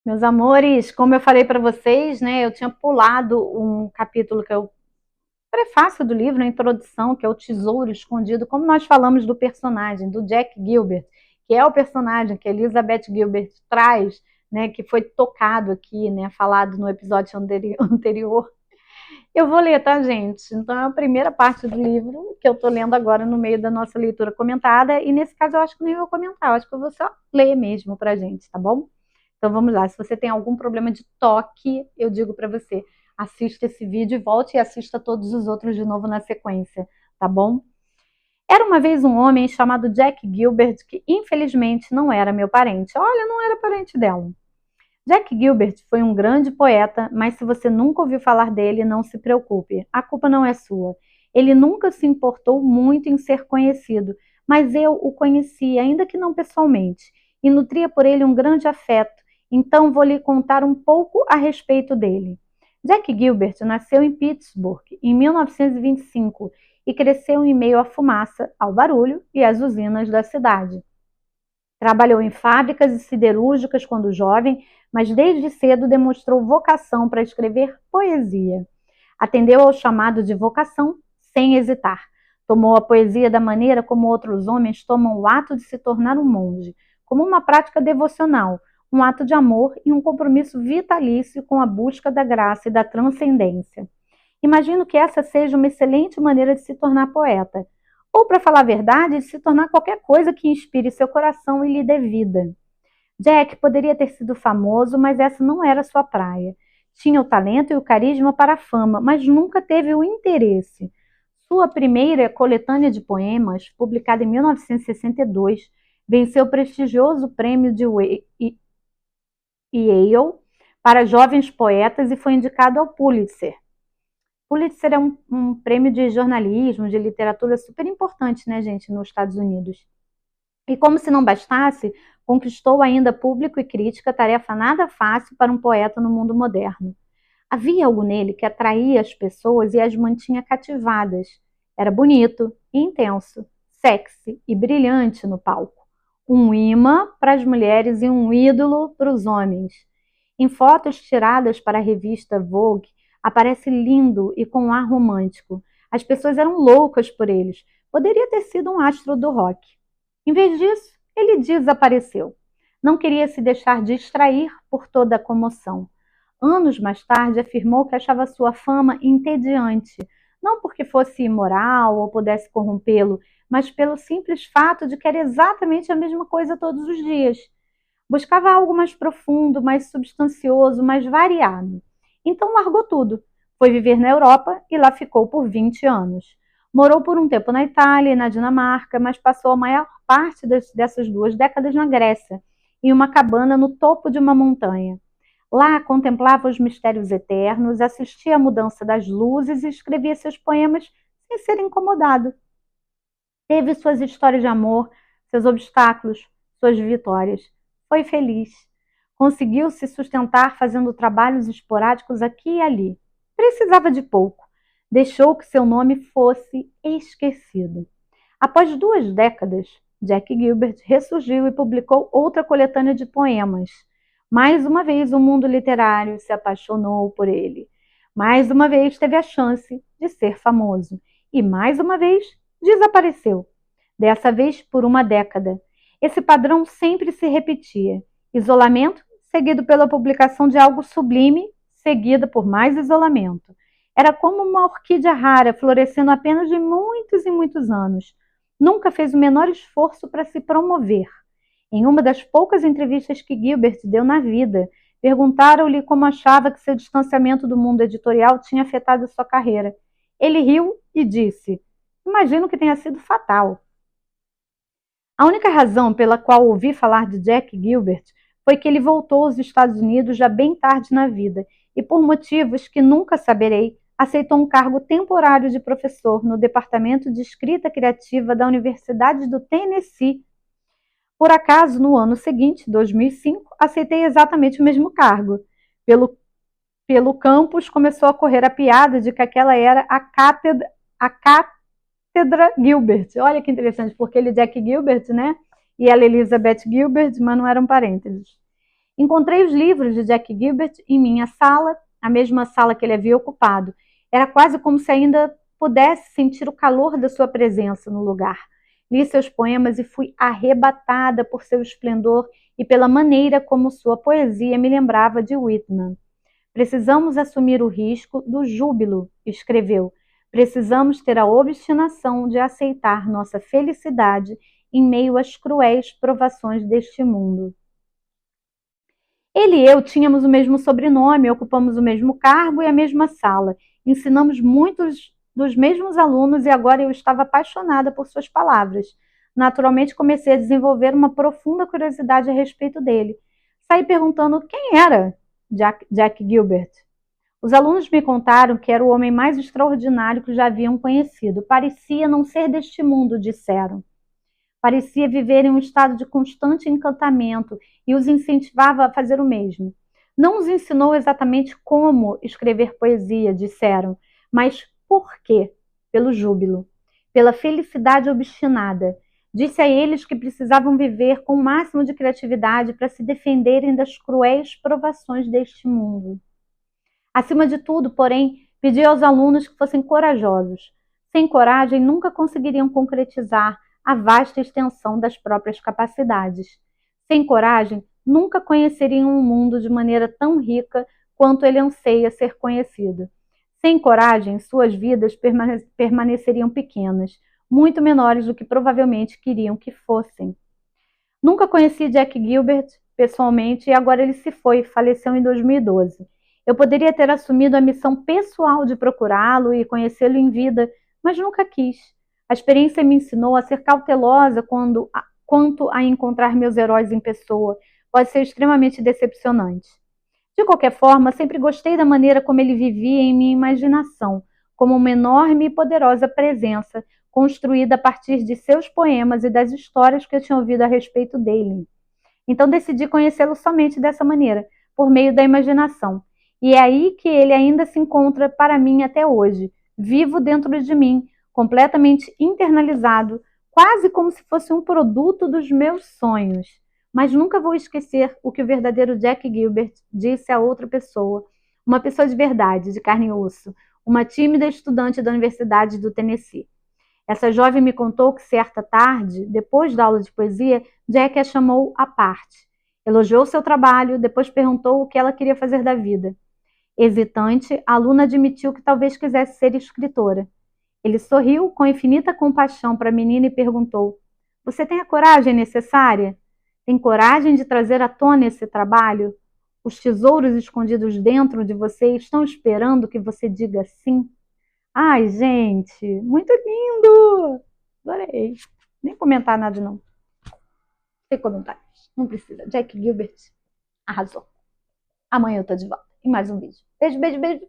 Meus amores, como eu falei para vocês, né, eu tinha pulado um capítulo que é o prefácio do livro, a introdução, que é o Tesouro Escondido, como nós falamos do personagem, do Jack Gilbert, que é o personagem que Elizabeth Gilbert traz, né, que foi tocado aqui, né, falado no episódio anterior. Eu vou ler, tá, gente? Então é a primeira parte do livro que eu tô lendo agora no meio da nossa leitura comentada, e nesse caso eu acho que nem vou comentar, eu acho que eu vou só ler mesmo pra gente, tá bom? Então vamos lá, se você tem algum problema de toque, eu digo para você, assista esse vídeo e volte e assista todos os outros de novo na sequência, tá bom? Era uma vez um homem chamado Jack Gilbert que infelizmente não era meu parente. Olha, não era parente dela. Jack Gilbert foi um grande poeta, mas se você nunca ouviu falar dele, não se preocupe, a culpa não é sua. Ele nunca se importou muito em ser conhecido, mas eu o conheci, ainda que não pessoalmente, e nutria por ele um grande afeto, então vou lhe contar um pouco a respeito dele. Jack Gilbert nasceu em Pittsburgh em 1925 e cresceu em meio à fumaça, ao barulho e às usinas da cidade. Trabalhou em fábricas e siderúrgicas quando jovem, mas desde cedo demonstrou vocação para escrever poesia. Atendeu ao chamado de vocação sem hesitar. Tomou a poesia da maneira como outros homens tomam o ato de se tornar um monge, como uma prática devocional, um ato de amor e um compromisso vitalício com a busca da graça e da transcendência. Imagino que essa seja uma excelente maneira de se tornar poeta, ou, para falar a verdade, de se tornar qualquer coisa que inspire seu coração e lhe dê vida. Jack poderia ter sido famoso, mas essa não era sua praia. Tinha o talento e o carisma para a fama, mas nunca teve o interesse. Sua primeira coletânea de poemas, publicada em 1962, venceu o prestigioso prêmio de Yale para jovens poetas e foi indicado ao Pulitzer. Pulitzer é um prêmio de jornalismo, de literatura super importante, né, gente, nos Estados Unidos. E como se não bastasse, conquistou ainda público e crítica, tarefa nada fácil para um poeta no mundo moderno. Havia algo nele que atraía as pessoas e as mantinha cativadas. Era bonito, intenso, sexy e brilhante no palco. Um imã para as mulheres e um ídolo para os homens. Em fotos tiradas para a revista Vogue, aparece lindo e com um ar romântico. As pessoas eram loucas por eles. Poderia ter sido um astro do rock. Em vez disso, ele desapareceu. Não queria se deixar distrair por toda a comoção. Anos mais tarde, afirmou que achava sua fama entediante, não porque fosse imoral ou pudesse corrompê-lo, mas pelo simples fato de que era exatamente a mesma coisa todos os dias. Buscava algo mais profundo, mais substancioso, mais variado. Então largou tudo. Foi viver na Europa e lá ficou por 20 anos. Morou por um tempo na Itália e na Dinamarca, mas passou a maior parte dessas 2 décadas na Grécia, em uma cabana no topo de uma montanha. Lá contemplava os mistérios eternos, assistia à mudança das luzes e escrevia seus poemas sem ser incomodado. Teve suas histórias de amor, seus obstáculos, suas vitórias. Foi feliz. Conseguiu se sustentar fazendo trabalhos esporádicos aqui e ali. Precisava de pouco. Deixou que seu nome fosse esquecido. Após 2 décadas, Jack Gilbert ressurgiu e publicou outra coletânea de poemas. Mais uma vez, o mundo literário se apaixonou por ele. Mais uma vez, teve a chance de ser famoso. E mais uma vez, desapareceu. Dessa vez, por uma década. Esse padrão sempre se repetia: isolamento, seguido pela publicação de algo sublime, seguida por mais isolamento. Era como uma orquídea rara, florescendo apenas de muitos e muitos anos. Nunca fez o menor esforço para se promover. Em uma das poucas entrevistas que Gilbert deu na vida, perguntaram-lhe como achava que seu distanciamento do mundo editorial tinha afetado sua carreira. Ele riu e disse: "Imagino que tenha sido fatal." A única razão pela qual ouvi falar de Jack Gilbert foi que ele voltou aos Estados Unidos já bem tarde na vida e, por motivos que nunca saberei, aceitou um cargo temporário de professor no Departamento de Escrita Criativa da Universidade do Tennessee. Por acaso, no ano seguinte, 2005, aceitei exatamente o mesmo cargo. Pelo campus começou a correr a piada de que aquela era a cátedra Gilbert. Olha que interessante, porque ele é Jack Gilbert, né? E ela Elizabeth Gilbert, mas não eram parentes. Encontrei os livros de Jack Gilbert em minha sala, a mesma sala que ele havia ocupado. Era quase como se ainda pudesse sentir o calor da sua presença no lugar. Li seus poemas e fui arrebatada por seu esplendor e pela maneira como sua poesia me lembrava de Whitman. Precisamos assumir o risco do júbilo, escreveu. Precisamos ter a obstinação de aceitar nossa felicidade em meio às cruéis provações deste mundo. Ele e eu tínhamos o mesmo sobrenome, ocupamos o mesmo cargo e a mesma sala. Ensinamos muitos dos mesmos alunos e agora eu estava apaixonada por suas palavras. Naturalmente comecei a desenvolver uma profunda curiosidade a respeito dele. Saí perguntando quem era Jack Gilbert. Os alunos me contaram que era o homem mais extraordinário que já haviam conhecido. Parecia não ser deste mundo, disseram. Parecia viver em um estado de constante encantamento e os incentivava a fazer o mesmo. Não os ensinou exatamente como escrever poesia, disseram, mas por quê? Pelo júbilo, pela felicidade obstinada. Disse a eles que precisavam viver com o máximo de criatividade para se defenderem das cruéis provações deste mundo. Acima de tudo, porém, pediu aos alunos que fossem corajosos. Sem coragem, nunca conseguiriam concretizar a vasta extensão das próprias capacidades. Sem coragem, nunca conheceriam um mundo de maneira tão rica quanto ele anseia ser conhecido. Sem coragem, suas vidas permaneceriam pequenas, muito menores do que provavelmente queriam que fossem. Nunca conheci Jack Gilbert pessoalmente e agora ele se foi, faleceu em 2012. Eu poderia ter assumido a missão pessoal de procurá-lo e conhecê-lo em vida, mas nunca quis. A experiência me ensinou a ser cautelosa quanto a encontrar meus heróis em pessoa. Pode ser extremamente decepcionante. De qualquer forma, sempre gostei da maneira como ele vivia em minha imaginação, como uma enorme e poderosa presença, construída a partir de seus poemas e das histórias que eu tinha ouvido a respeito dele. Então decidi conhecê-lo somente dessa maneira, por meio da imaginação. E é aí que ele ainda se encontra para mim até hoje, vivo dentro de mim, completamente internalizado, quase como se fosse um produto dos meus sonhos. Mas nunca vou esquecer o que o verdadeiro Jack Gilbert disse a outra pessoa, uma pessoa de verdade, de carne e osso, uma tímida estudante da Universidade do Tennessee. Essa jovem me contou que certa tarde, depois da aula de poesia, Jack a chamou à parte. Elogiou seu trabalho, depois perguntou o que ela queria fazer da vida. Hesitante, a aluna admitiu que talvez quisesse ser escritora. Ele sorriu com infinita compaixão para a menina e perguntou: Você tem a coragem necessária? Tem coragem de trazer à tona esse trabalho? Os tesouros escondidos dentro de você estão esperando que você diga sim? Ai, gente, muito lindo! Adorei. Nem comentar nada, não. Sem comentários. Não precisa. Jack Gilbert arrasou. Amanhã eu tô de volta em mais um vídeo. Beijo, beijo, beijo.